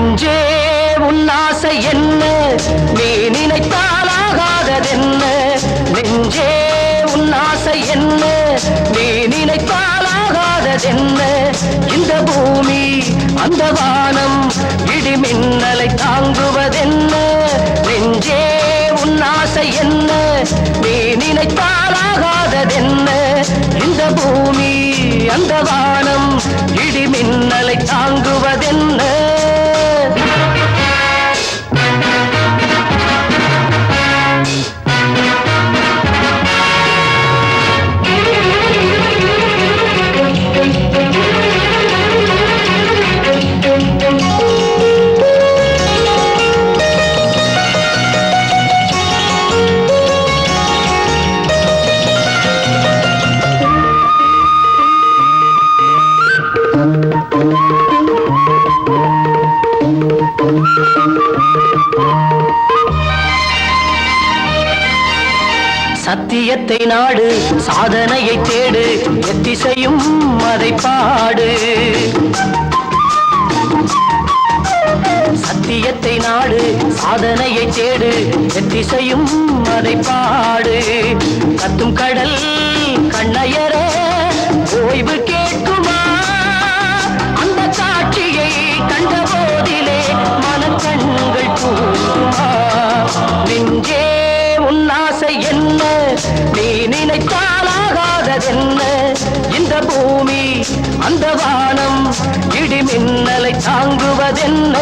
நெஞ்சே உன்னாசை என்ன நீ நினைத்தாலாகாததென்ன நெஞ்சே உன்னாசை என்ன நீ நினைத்தாலாகாததென்ன இந்த பூமி அந்த வானம் இடி மின்னலை தாங்குவதென்ன நெஞ்சே உன்னாசை என்ன நீ நினைத்தாலாகாததென்ன இந்த பூமி அந்த வானம் இடி மின்னலை தாங்குவதென்ன சத்தியத்தை நாடு சாதனையை தேடு எத்திசையும் அதை பாடு சத்தியத்தை நாடு சாதனையை தேடு எத்திசையும் அதை பாடு கத்தும் கடல் கண்ணயர ஓய்வு கேட்குமா அந்த காட்சியை கண்ட போதிலே மனக்கண்கள் கூடுமா நெஞ்சே உன்னாசை என்ன நீ நினைத்தாலாகாததென்ன இந்த பூமி அந்த வானம் இடி மின்னலை தாங்குவதென்ன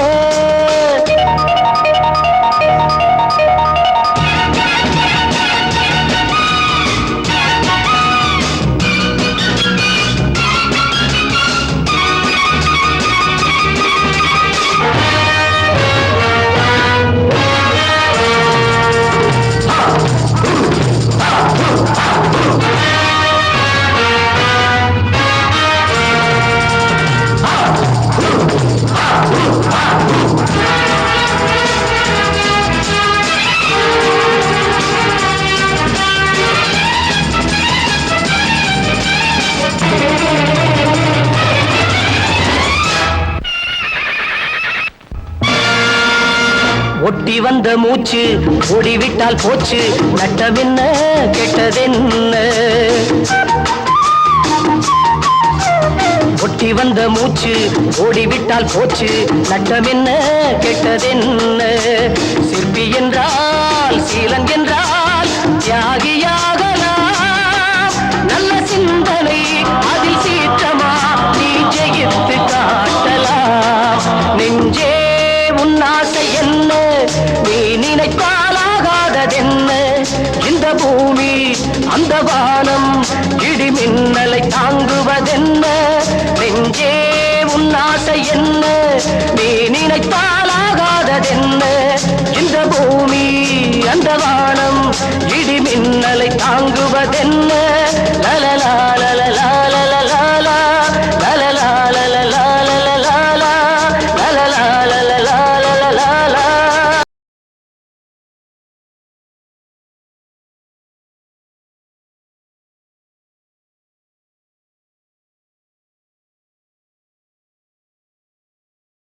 ஒட்டி வந்த மூச்சு ஓடிவிட்டால் போச்சு நட்டமென்ன கெட்டதென்ன ஒட்டி வந்த மூச்சு ஓடிவிட்டால் போச்சு நட்டமென்ன கெட்டதென்ன சிற்பி என்றால் சீலன் என்றால் தியாகியாகலாம் நல்ல சிந்தனை அதில் சீற்றமா நீ ஜெயித்து காட்டலாம் நெஞ்சே உன்னாசை என்ன நீ நினைத்தாலாகாததென்ன இந்த பூமி அந்த வானம் இடி மின்னலை தாங்குவதென்ன நெஞ்சே உன்னாசை என்ன நீ நினைத்தாலாகாததென்ன இந்த பூமி அந்த வானம் இடி மின்னலை தாங்குவதென்ன